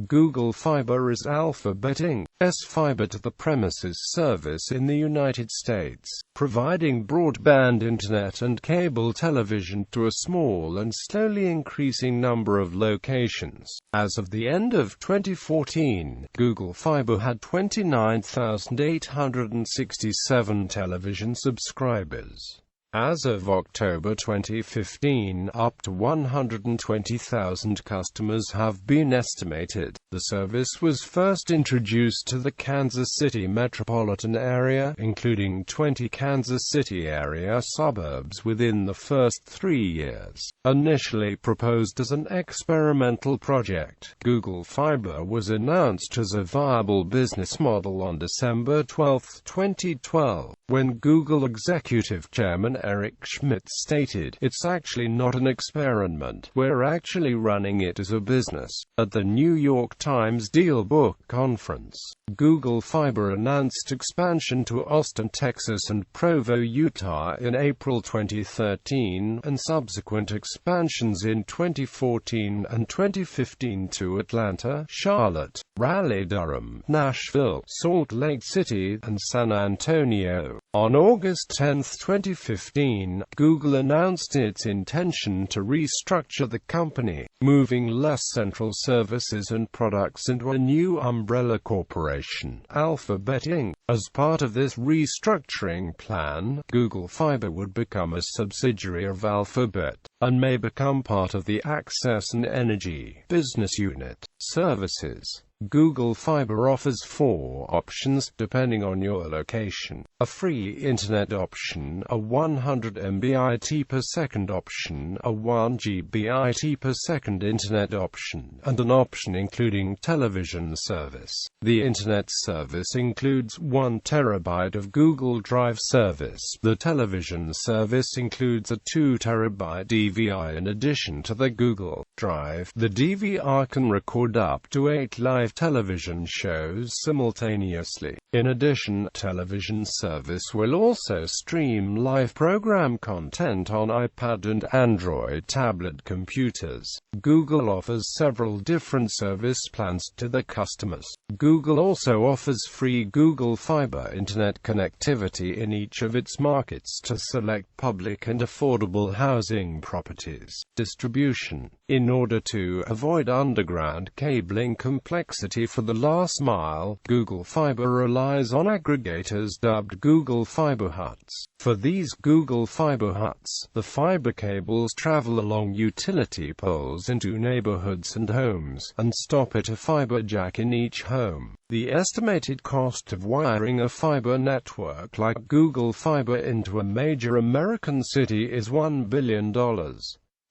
Google Fiber is Alphabet Inc.'s fiber-to-the-premises service in the United States, providing broadband internet and cable television to a small and slowly increasing number of locations. As of the end of 2014, Google Fiber had 29,867 television subscribers. As of October 2015, up to 120,000 customers have been estimated. The service was first introduced to the Kansas City metropolitan area, including 20 Kansas City area suburbs within the first 3 years. Initially proposed as an experimental project, Google Fiber was announced as a viable business model on December 12, 2012, when Google Executive Chairman Eric Schmidt stated, "It's actually not an experiment, we're actually running it as a business." At the New York Times DealBook conference, Google Fiber announced expansion to Austin, Texas and Provo, Utah in April 2013, and subsequent expansions in 2014 and 2015 to Atlanta, Charlotte, Raleigh-Durham, Nashville, Salt Lake City, and San Antonio. On August 10, 2015, Google announced its intention to restructure the company, moving less central services and products into a new umbrella corporation, Alphabet Inc. As part of this restructuring plan, Google Fiber would become a subsidiary of Alphabet, and may become part of the Access and Energy business unit. Services. Google Fiber offers 4 options depending on your location: a free internet option, a 100 Mbit/s option, a 1 Gbit/s internet option, and an option including television service. The internet service includes 1 TB of Google Drive service. The television service includes a 2 TB DVR in addition to the Google Drive. The DVR can record up to 8 live television shows simultaneously. In addition, television service will also stream live program content on iPad and Android tablet computers. Google offers several different service plans to the customers. Google also offers free Google Fiber internet connectivity in each of its markets to select public and affordable housing properties. Distribution. In order to avoid underground cabling complexity for the last mile, Google Fiber relies on aggregators dubbed Google Fiber Huts. For these Google Fiber Huts, the fiber cables travel along utility poles into neighborhoods and homes, and stop at a fiber jack in each home. The estimated cost of wiring a fiber network like Google Fiber into a major American city is $1 billion.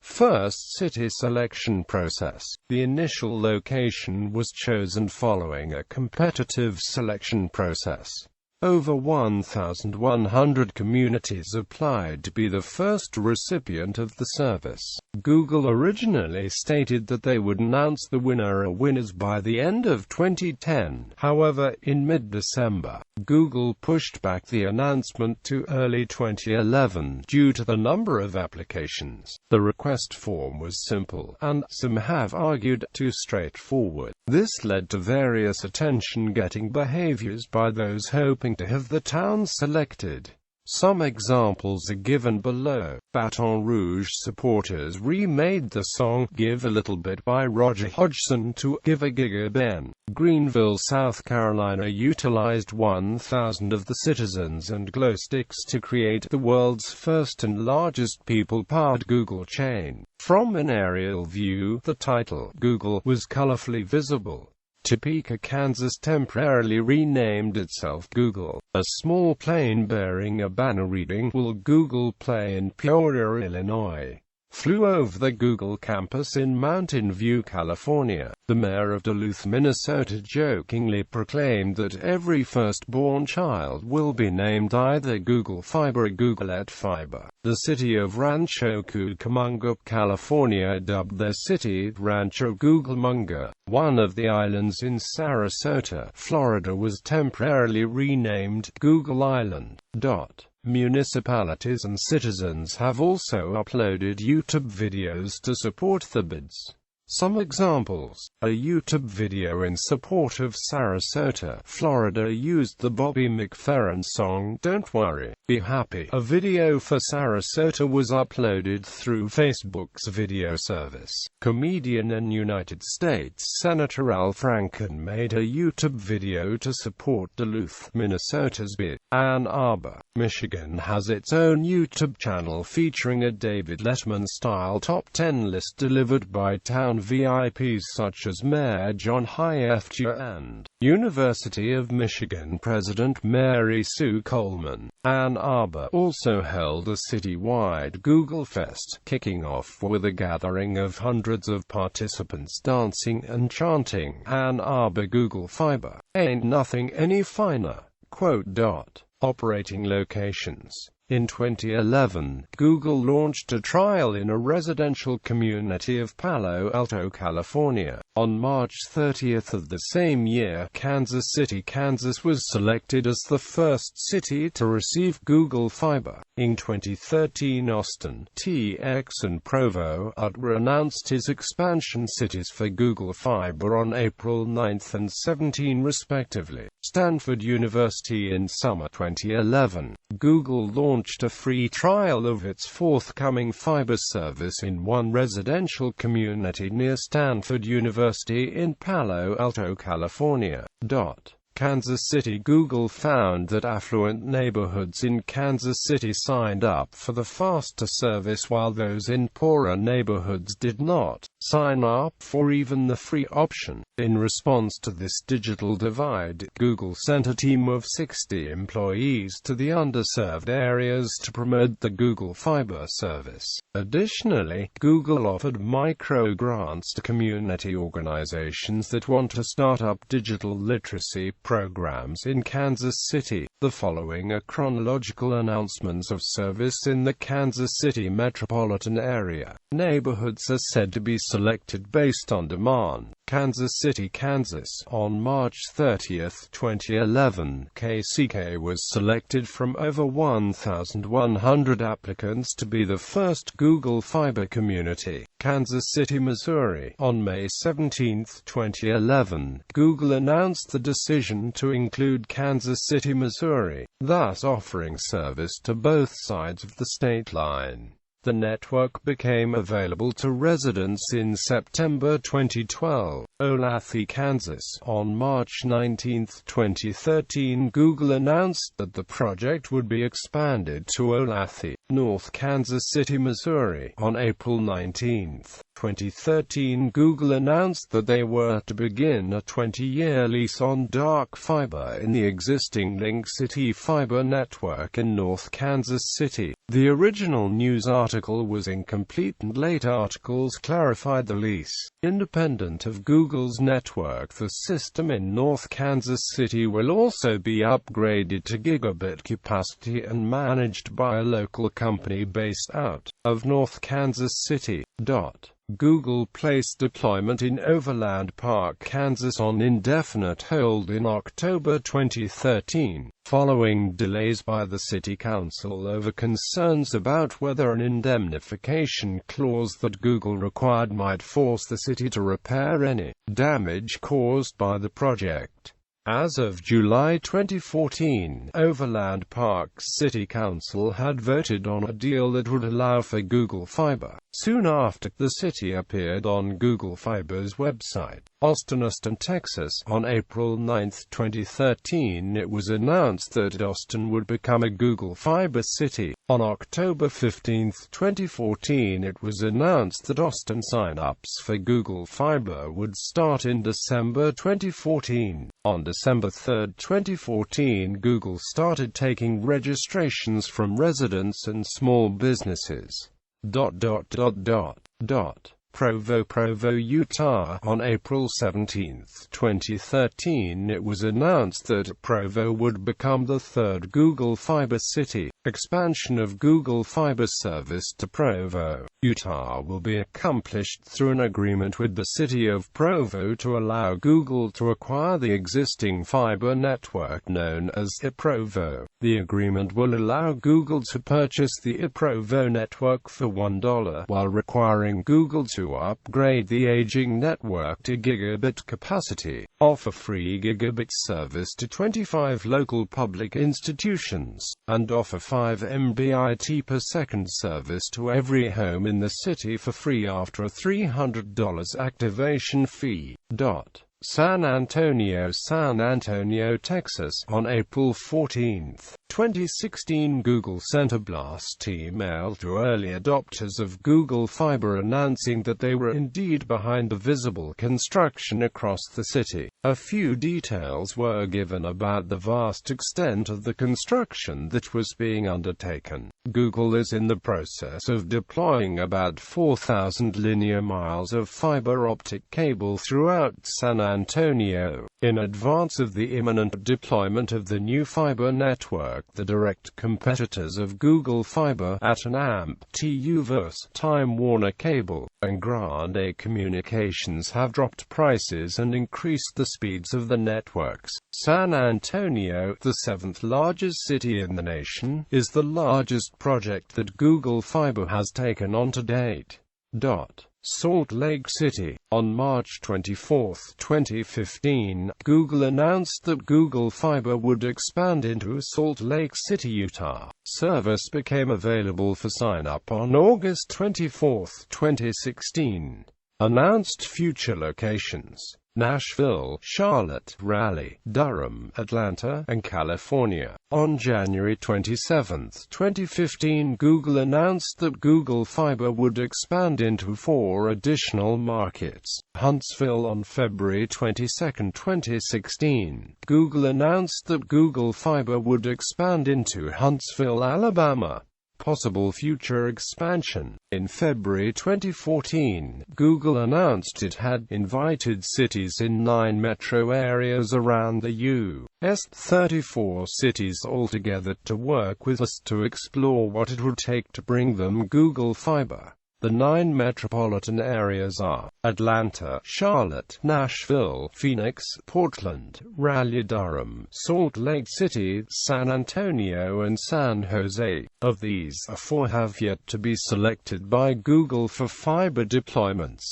First city selection process. The initial location was chosen following a competitive selection process. Over 1,100 communities applied to be the first recipient of the service. Google originally stated that they would announce the winner or winners by the end of 2010. However, in mid-December, Google pushed back the announcement to early 2011 due to the number of applications. The request form was simple, and, some have argued, too straightforward. This led to various attention-getting behaviors by those hoping to have the town selected. Some examples are given below. Baton Rouge supporters remade the song "Give a Little Bit" by Roger Hodgson to "Give a Gig a Ben." Greenville, South Carolina utilized 1,000 of the citizens and glow sticks to create the world's first and largest people-powered Google chain. From an aerial view, the title, Google, was colorfully visible. Topeka, Kansas temporarily renamed itself Google. A small plane bearing a banner reading, "Will Google Play" in Peoria, Illinois, flew over the Google campus in Mountain View, California. The mayor of Duluth, Minnesota jokingly proclaimed that every firstborn child will be named either Google Fiber or Googleette Fiber. The city of Rancho Cucamonga, California dubbed their city Rancho Googlemonga. One of the islands in Sarasota, Florida was temporarily renamed Google Island. Municipalities and citizens have also uploaded YouTube videos to support the bids. Some examples: a YouTube video in support of Sarasota, Florida used the Bobby McFerrin song "Don't Worry, Be Happy." A video for Sarasota was uploaded through Facebook's video service. Comedian and United States Senator Al Franken made a YouTube video to support Duluth, Minnesota's bid. Ann Arbor, Michigan has its own YouTube channel featuring a David Letterman-style top 10 list delivered by town VIPs such as Mayor John Hyefter and University of Michigan President Mary Sue Coleman. Ann Arbor also held a citywide Google Fest, kicking off with a gathering of hundreds of participants dancing and chanting Ann Arbor Google Fiber, ain't nothing any finer. Operating locations. In 2011, Google launched a trial in a residential community of Palo Alto, California. On March 30 of the same year, Kansas City, Kansas was selected as the first city to receive Google Fiber. In 2013, Austin, TX and Provo, Utah announced his expansion cities for Google Fiber on April 9 and 17 respectively. Stanford University. In summer 2011, Google launched a free trial of its forthcoming fiber service in one residential community near Stanford University in Palo Alto, California. Kansas City. Google found that affluent neighborhoods in Kansas City signed up for the faster service while those in poorer neighborhoods did not sign up for even the free option. In response to this digital divide, Google sent a team of 60 employees to the underserved areas to promote the Google Fiber service. Additionally, Google offered micro-grants to community organizations that want to start up digital literacy programs in Kansas City. The following are chronological announcements of service in the Kansas City metropolitan area. Neighborhoods are said to be selected based on demand. Kansas City, Kansas. On March 30, 2011, KCK was selected from over 1,100 applicants to be the first Google Fiber community. Kansas City, Missouri. On May 17, 2011, Google announced the decision to include Kansas City, Missouri, thus offering service to both sides of the state line. The network became available to residents in September 2012. Olathe, Kansas. On March 19, 2013, Google announced that the project would be expanded to Olathe, North Kansas City, Missouri. On April 19, 2013, Google announced that they were to begin a 20-year lease on dark fiber in the existing Link City fiber network in North Kansas City. The original news article was incomplete and late articles clarified the lease. Independent of Google's network, the system in North Kansas City will also be upgraded to gigabit capacity and managed by a local company based out of North Kansas City. Google placed deployment in Overland Park, Kansas on indefinite hold in October 2013, following delays by the City Council over concerns about whether an indemnification clause that Google required might force the city to repair any damage caused by the project. As of July 2014, Overland Park's City Council had voted on a deal that would allow for Google Fiber. Soon after, the city appeared on Google Fiber's website. Austin, Texas. On April 9, 2013, it was announced that Austin would become a Google Fiber city. On October 15, 2014, it was announced that Austin sign-ups for Google Fiber would start in December 2014. On December 3, 2014, Google started taking registrations from residents and small businesses. Provo, Utah. On April 17, 2013, it was announced that Provo would become the third Google Fiber city. Expansion of Google Fiber service to Provo, Utah will be accomplished through an agreement with the city of Provo to allow Google to acquire the existing fiber network known as iProvo. The agreement will allow Google to purchase the iProvo network for $1, while requiring Google to to upgrade the aging network to gigabit capacity, offer free gigabit service to 25 local public institutions, and offer 5 Mbit per second service to every home in the city for free after a $300 activation fee. San Antonio, Texas. On April 14, 2016, Google sent a blast email to early adopters of Google Fiber announcing that they were indeed behind the visible construction across the city. A few details were given about the vast extent of the construction that was being undertaken. Google is in the process of deploying about 4,000 linear miles of fiber optic cable throughout San Antonio, in advance of the imminent deployment of the new fiber network. The direct competitors of Google Fiber at an AMP-TU vs. Time Warner Cable and Grande Communications have dropped prices and increased the speeds of the networks. San Antonio, the 7th largest city in the nation, is the largest project that Google Fiber has taken on to date. Salt Lake City. On March 24, 2015, Google announced that Google Fiber would expand into Salt Lake City, Utah. Service became available for sign-up on August 24, 2016. Announced future locations: Nashville, Charlotte, Raleigh, Durham, Atlanta, and California. On January 27, 2015, Google announced that Google Fiber would expand into 4 additional markets. Huntsville. On February 22, 2016, Google announced that Google Fiber would expand into Huntsville, Alabama. Possible future expansion. In February 2014, Google announced it had invited cities in 9 metro areas around the U.S. 34 cities altogether to work with us to explore what it would take to bring them Google Fiber. The 9 metropolitan areas are Atlanta, Charlotte, Nashville, Phoenix, Portland, Raleigh-Durham, Salt Lake City, San Antonio, and San Jose. Of these, 4 have yet to be selected by Google for fiber deployments.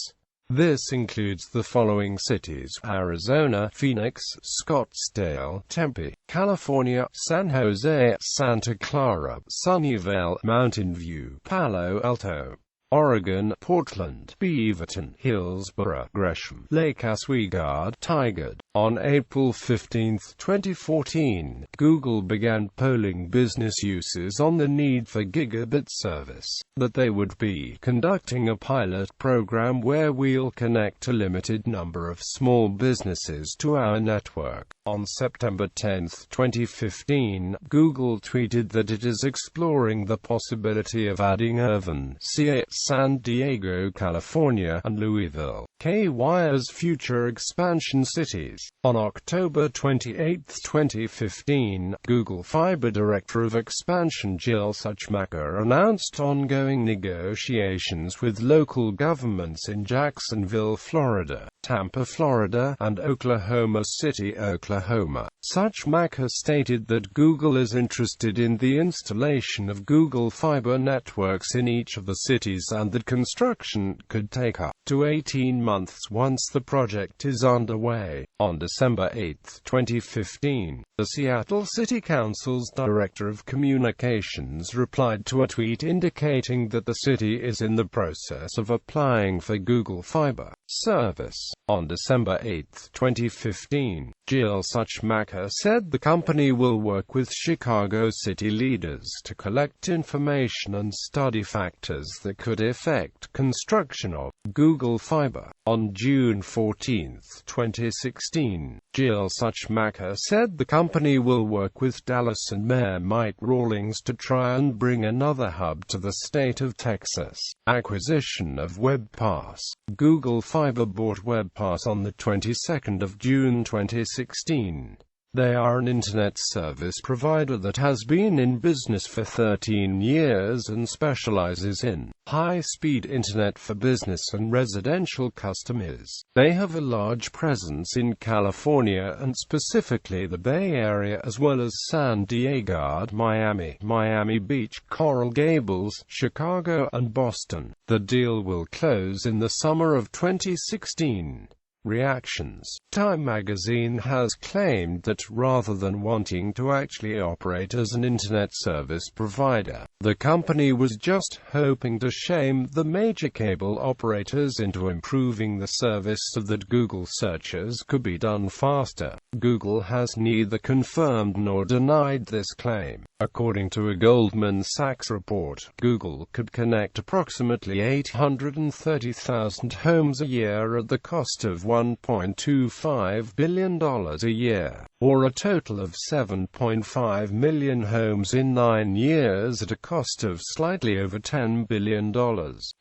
This includes the following cities: Arizona, Phoenix, Scottsdale, Tempe, California, San Jose, Santa Clara, Sunnyvale, Mountain View, Palo Alto, Oregon, Portland, Beaverton, Hillsborough, Gresham, Lake Oswego, Tigard. On April 15, 2014, Google began polling business users on the need for gigabit service, that they would be conducting a pilot program where we'll connect a limited number of small businesses to our network. On September 10, 2015, Google tweeted that it is exploring the possibility of adding Irvine, San Diego, California, and Louisville, as future expansion cities. On October 28, 2015, Google Fiber Director of Expansion Jill Suchmacher announced ongoing negotiations with local governments in Jacksonville, Florida, Tampa, Florida, and Oklahoma City, Oklahoma. Suchmacher stated that Google is interested in the installation of Google Fiber networks in each of the cities and that construction could take up to 18 months once the project is underway. On December 8, 2015, the Seattle City Council's Director of Communications replied to a tweet indicating that the city is in the process of applying for Google Fiber service. On December 8, 2015, Jill Suchmacher said the company will work with Chicago city leaders to collect information and study factors that could affect construction of Google Fiber. On June 14, 2016, Jill Suchmacher said the company will work with Dallas and Mayor Mike Rawlings to try and bring another hub to the state of Texas. Acquisition of WebPass. Google Fiber bought WebPass on the 22nd of June 2016. They are an internet service provider that has been in business for 13 years and specializes in high-speed internet for business and residential customers. They have a large presence in California and specifically the Bay Area, as well as San Diego, Miami, Miami Beach, Coral Gables, Chicago, and Boston. The deal will close in the summer of 2016. Reactions. Time magazine has claimed that rather than wanting to actually operate as an internet service provider, the company was just hoping to shame the major cable operators into improving the service so that Google searches could be done faster. Google has neither confirmed nor denied this claim. According to a Goldman Sachs report, Google could connect approximately 830,000 homes a year at the cost of $1.25 billion a year, or a total of 7.5 million homes in 9 years at a cost of slightly over $10 billion.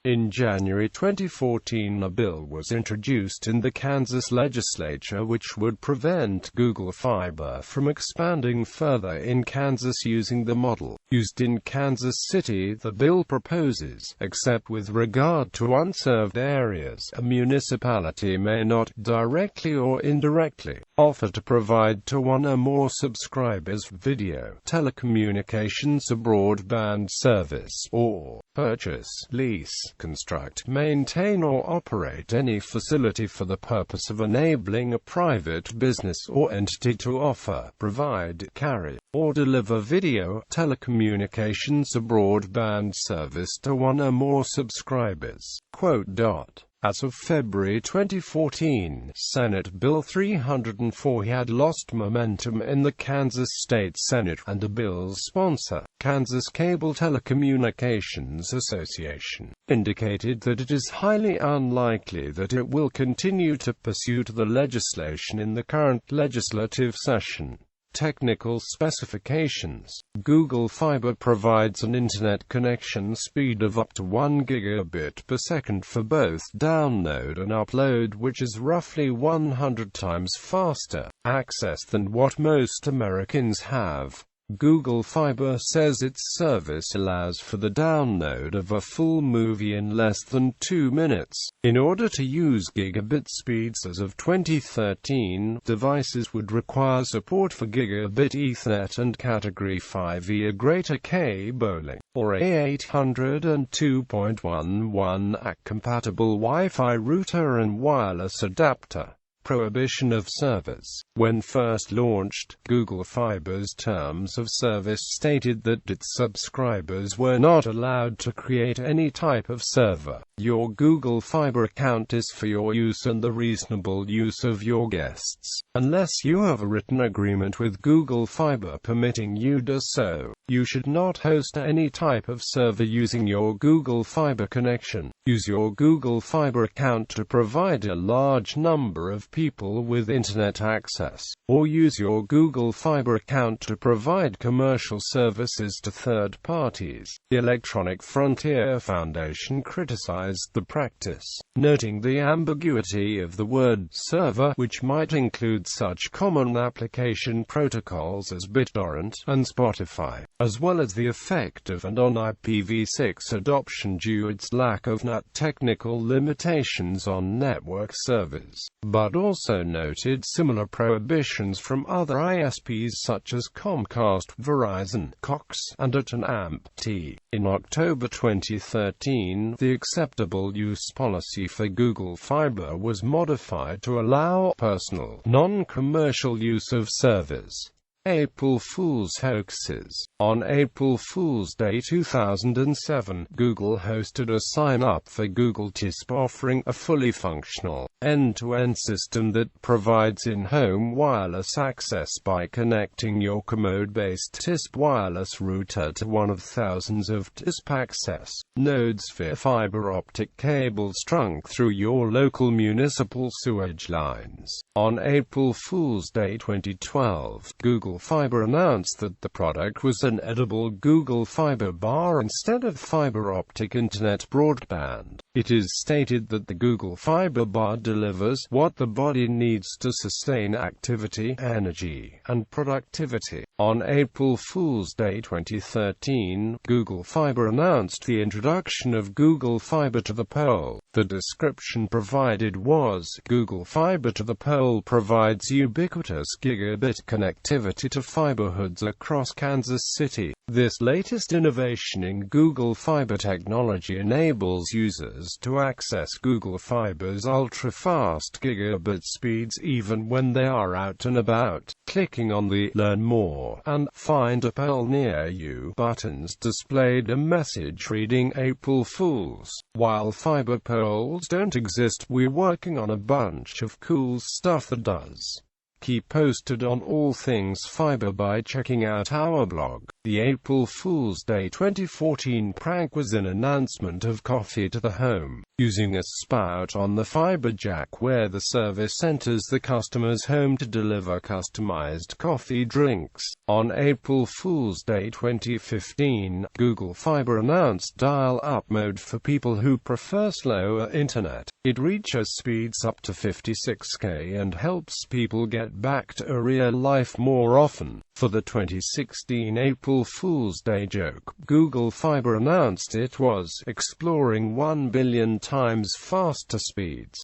In January 2014, a bill was introduced in the Kansas legislature which would prevent Google Fiber from expanding further in Kansas using the model used in Kansas City. The bill proposes, except with regard to unserved areas, a municipality may not, directly or indirectly, offer to provide to one or more subscribers video, telecommunications, a broadband service, or purchase, lease, construct, maintain or operate any facility for the purpose of enabling a private business or entity to offer, provide, carry, or deliver video, telecommunications, a broadband service to one or more subscribers. As of February 2014, Senate Bill 304 had lost momentum in the Kansas State Senate, and the bill's sponsor, Kansas Cable Telecommunications Association, indicated that it is highly unlikely that it will continue to pursue the legislation in the current legislative session. Technical specifications. Google Fiber provides an internet connection speed of up to 1 gigabit per second for both download and upload, which is roughly 100 times faster access than what most Americans have. Google Fiber says its service allows for the download of a full movie in less than 2 minutes. In order to use gigabit speeds as of 2013, devices would require support for Gigabit Ethernet and Category 5E or greater cabling, or a 802.11 AC-compatible Wi-Fi router and wireless adapter. Prohibition of Servers. When first launched, Google Fiber's terms of service stated that its subscribers were not allowed to create any type of server. Your Google Fiber account is for your use and the reasonable use of your guests. Unless you have a written agreement with Google Fiber permitting you to do so, you should not host any type of server using your Google Fiber connection. Use your Google Fiber account to provide a large number of people with internet access, or use your Google Fiber account to provide commercial services to third parties. The Electronic Frontier Foundation criticized the practice, noting the ambiguity of the word server, which might include such common application protocols as BitTorrent and Spotify, as well as the effect of and on IPv6 adoption due its lack of technical limitations on network servers, but also noted similar prohibitions from other ISPs such as Comcast, Verizon, Cox, and AT&T. In October 2013, the acceptable use policy for Google Fiber was modified to allow personal, non-commercial use of servers. April Fool's hoaxes. On April Fool's Day 2007, Google hosted a sign-up for Google TISP offering a fully functional, end-to-end system that provides in-home wireless access by connecting your commode-based TISP wireless router to one of thousands of TISP access nodes via fiber optic cable strung through your local municipal sewage lines. On April Fool's Day 2012, Google Google Fiber announced that the product was an edible Google Fiber bar instead of fiber optic internet broadband. It is stated that the Google Fiber bar delivers what the body needs to sustain activity, energy, and productivity. On April Fool's Day 2013, Google Fiber announced the introduction of Google Fiber to the Pole. The description provided was, Google Fiber to the Pole provides ubiquitous gigabit connectivity to fiberhoods across Kansas City. This latest innovation in Google Fiber technology enables users to access Google Fiber's ultra-fast gigabit speeds even when they are out and about. Clicking on the Learn More and Find a Pole Near You buttons displayed a message reading April Fools. While fiber poles don't exist, we're working on a bunch of cool stuff that does. Keep posted on all things fiber by checking out our blog. The April Fool's Day 2014 prank was an announcement of coffee to the home, using a spout on the fiber jack where the service enters the customer's home to deliver customized coffee drinks. On April Fool's Day 2015, Google Fiber announced dial-up mode for people who prefer slower internet. It reaches speeds up to 56K and helps people get back to real life more often. For the 2016 April Fool's Day joke, Google Fiber announced it was exploring 1 billion times faster speeds.